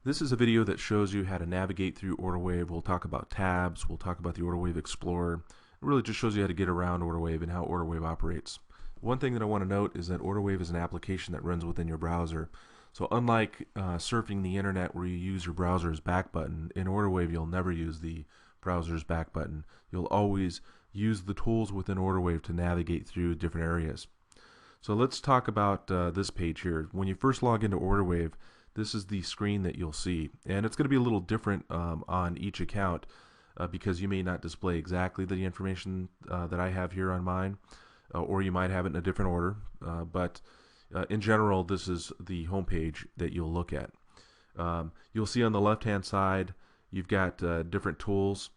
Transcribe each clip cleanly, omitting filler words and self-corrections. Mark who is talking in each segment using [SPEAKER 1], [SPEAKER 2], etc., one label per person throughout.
[SPEAKER 1] This is a video that shows you how to navigate through Orderwave. We'll talk about tabs, we'll talk about the Orderwave Explorer. It really just shows you how to get around Orderwave and how Orderwave operates. One thing that I want to note is that Orderwave is an application that runs within your browser. So unlike surfing the internet where you use your browser's back button, in Orderwave you'll never use the browser's back button. You'll always use the tools within Orderwave to navigate through different areas. So let's talk about this page here. When you first log into Orderwave, this is the screen that you'll see, and it's going to be a little different on each account because you may not display exactly the information that I have here on mine, or you might have it in a different order, but in general this is the home page that you'll look at. You'll see on the left hand side you've got different tools,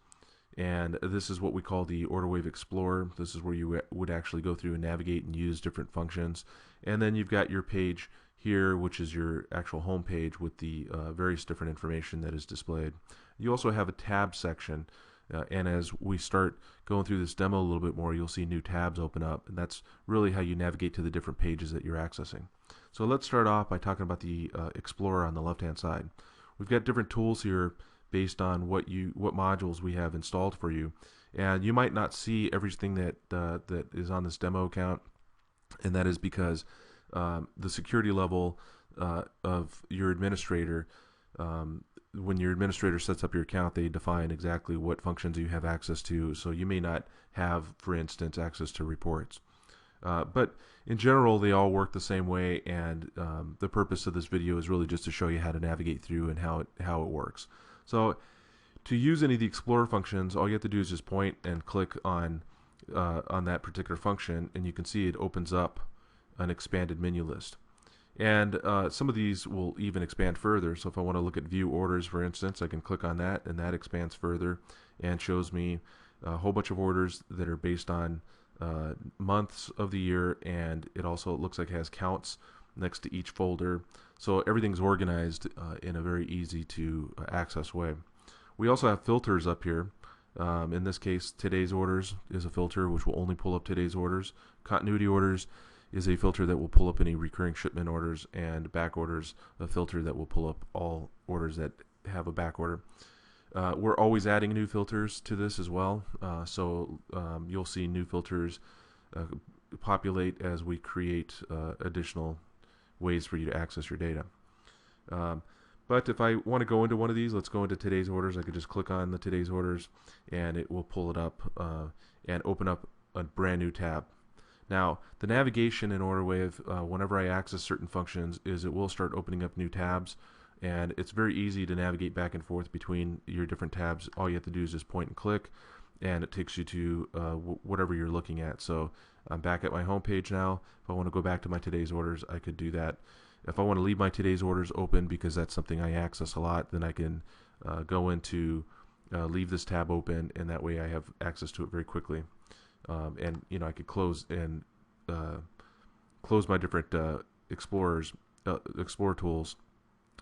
[SPEAKER 1] and this is what we call the Orderwave Explorer. This is where you would actually go through and navigate and use different functions. And then you've got your page here, which is your actual home page with the various different information that is displayed. You also have a tab section, and as we start going through this demo a little bit more, you'll see new tabs open up, and that's really how you navigate to the different pages that you're accessing. So let's start off by talking about the Explorer on the left hand side. We've got different tools here based on what modules we have installed for you, and you might not see everything that that is on this demo account, and that is because the security level of your administrator, when your administrator sets up your account, they define exactly what functions you have access to, so you may not have, for instance, access to reports. But in general, they all work the same way, and the purpose of this video is really just to show you how to navigate through and how it works. So to use any of the Explorer functions, all you have to do is just point and click on that particular function, and you can see it opens up an expanded menu list. And some of these will even expand further. So if I want to look at view orders, for instance, I can click on that, and that expands further and shows me a whole bunch of orders that are based on months of the year, and it also looks like it has counts next to each folder. So everything's organized in a very easy to access way. We also have filters up here. In this case, today's orders is a filter which will only pull up today's orders. Continuity orders is a filter that will pull up any recurring shipment orders, and back orders a filter that will pull up all orders that have a back order. We're always adding new filters to this as well, so you'll see new filters populate as we create additional ways for you to access your data. But if I want to go into one of these, let's go into today's orders. I could just click on the today's orders, and it will pull it up and open up a brand new tab. Now, the navigation in Orderwave, whenever I access certain functions, is it will start opening up new tabs, and it's very easy to navigate back and forth between your different tabs. All you have to do is just point and click, and it takes you to whatever you're looking at. So I'm back at my home page now. If I want to go back to my today's orders, I could do that. If I want to leave my today's orders open because that's something I access a lot, then I can go into leave this tab open, and that way I have access to it very quickly. And I could close my different Explorer tools,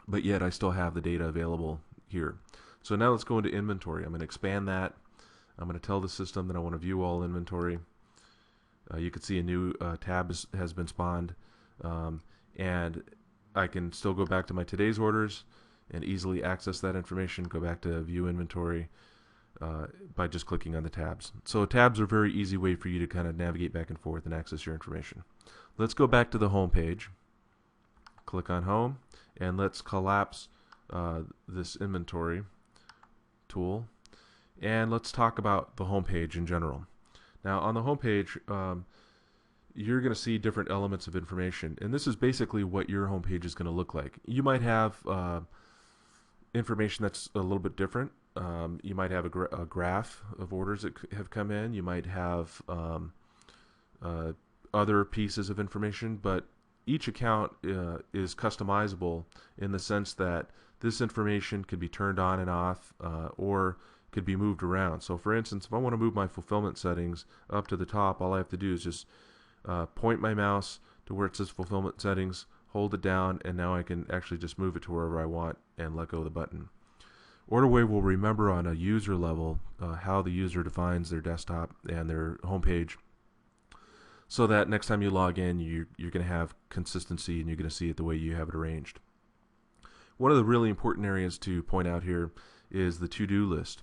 [SPEAKER 1] but yet I still have the data available here. So now let's go into inventory. I'm going to expand that. I'm going to tell the system that I want to view all inventory. You can see a new tab has been spawned, and I can still go back to my today's orders and easily access that information, go back to view inventory by just clicking on the tabs. So tabs are a very easy way for you to kind of navigate back and forth and access your information. Let's go back to the home page. Click on home, and let's collapse this inventory tool, and let's talk about the home page in general. Now on the home page, you're going to see different elements of information, and this is basically what your home page is going to look like. You might have information that's a little bit different. You might have a graph of orders that have come in. You might have other pieces of information, but each account is customizable in the sense that this information could be turned on and off, or could be moved around. So for instance, if I want to move my fulfillment settings up to the top, all I have to do is just point my mouse to where it says fulfillment settings, hold it down, and now I can actually just move it to wherever I want and let go of the button. Orderwave will remember on a user level how the user defines their desktop and their home page, so that next time you log in, you're going to have consistency and you're going to see it the way you have it arranged. One of the really important areas to point out here is the to-do list.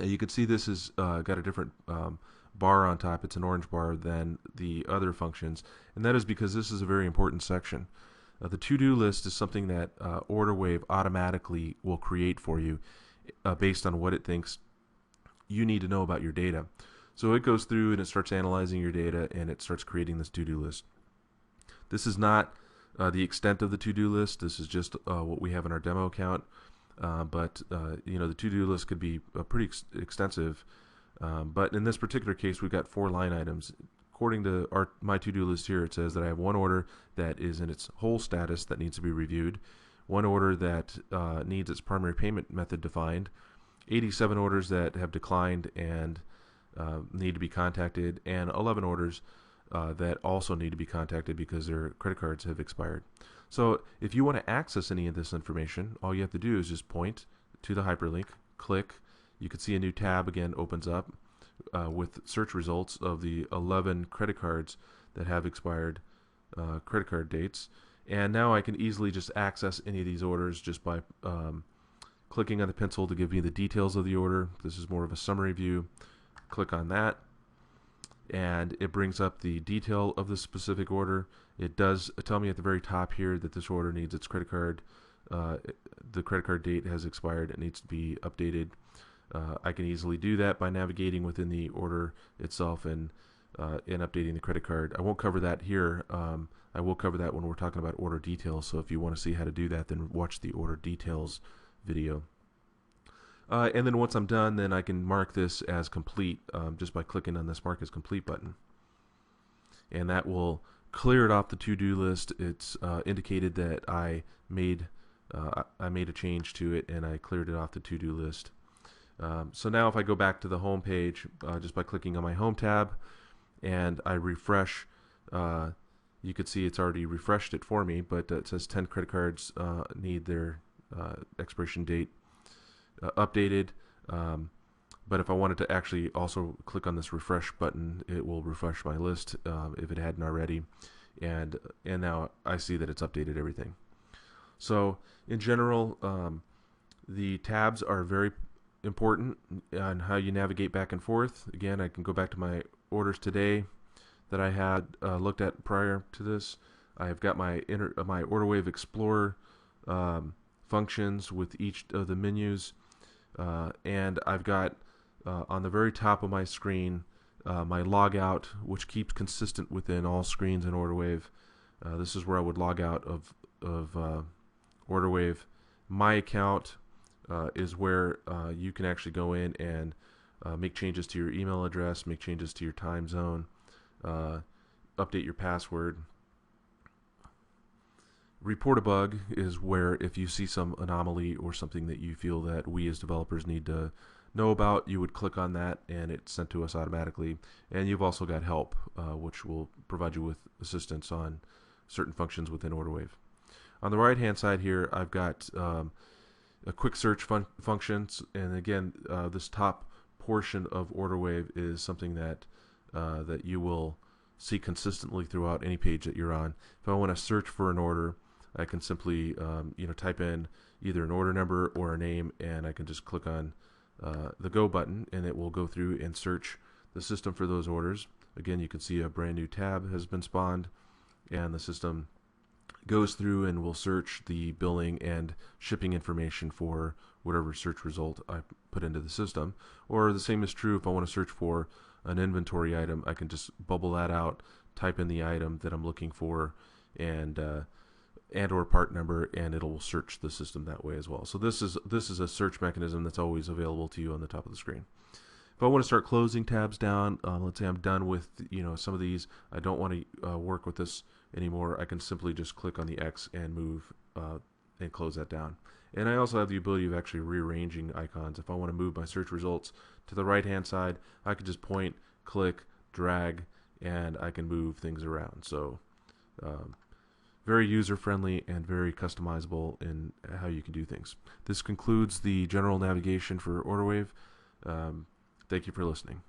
[SPEAKER 1] You can see this has got a different bar on top. It's an orange bar than the other functions, and that is because this is a very important section. The to-do list is something that Orderwave automatically will create for you based on what it thinks you need to know about your data. So it goes through and it starts analyzing your data and it starts creating this to-do list. This is not the extent of the to-do list. This is just what we have in our demo account. But the to-do list could be pretty extensive. But in this particular case, we've got 4 line items. According to my to-do list here, it says that I have 1 order that is in its whole status that needs to be reviewed, 1 order that needs its primary payment method defined, 87 orders that have declined and need to be contacted, and 11 orders that also need to be contacted because their credit cards have expired. So if you want to access any of this information, all you have to do is just point to the hyperlink, click. You can see a new tab again opens up with search results of the 11 credit cards that have expired credit card dates. And now I can easily just access any of these orders just by clicking on the pencil to give me the details of the order. This is more of a summary view. Click on that, and it brings up the detail of the specific order. It does tell me at the very top here that this order needs its credit card. The credit card date has expired. It needs to be updated. I can easily do that by navigating within the order itself and updating the credit card. I won't cover that here. I will cover that when we're talking about order details. So if you want to see how to do that, then watch the order details video. And then once I'm done, then I can mark this as complete just by clicking on this Mark as Complete button. And that will clear it off the to-do list. It's indicated that I made a change to it and I cleared it off the to-do list. So now if I go back to the home page just by clicking on my Home tab and I refresh, you could see it's already refreshed it for me, but it says 10 credit cards need their expiration date updated. But if I wanted to actually also click on this refresh button, it will refresh my list if it hadn't already, and now I see that it's updated everything. So in general, the tabs are very important on how you navigate back and forth. Again, I can go back to my orders today that I had looked at prior to this. I've got my Orderwave Explorer functions with each of the menus. And I've got on the very top of my screen my logout, which keeps consistent within all screens in Orderwave. This is where I would log out of Orderwave. My account is where you can actually go in and make changes to your email address, make changes to your time zone, update your password. Report a bug is where if you see some anomaly or something that you feel that we as developers need to know about, you would click on that and it's sent to us automatically. And you've also got help, which will provide you with assistance on certain functions within Orderwave. On the right hand side here, I've got a quick search functions, and again, this top portion of Orderwave is something that that you will see consistently throughout any page that you're on. If I want to search for an order, I can simply type in either an order number or a name, and I can just click on the Go button, and it will go through and search the system for those orders. Again, you can see a brand new tab has been spawned, and the system goes through and will search the billing and shipping information for whatever search result I put into the system. Or the same is true if I want to search for an inventory item. I can just bubble that out, type in the item that I'm looking for, and or part number, and it'll search the system that way as well. So this is a search mechanism that's always available to you on the top of the screen. If I want to start closing tabs down, let's say I'm done with some of these, I don't want to work with this anymore, I can simply just click on the X and move and close that down. And I also have the ability of actually rearranging icons. If I want to move my search results to the right hand side, I can just point, click, drag, and I can move things around. So very user-friendly and very customizable in how you can do things. This concludes the general navigation for Orderwave. Thank you for listening.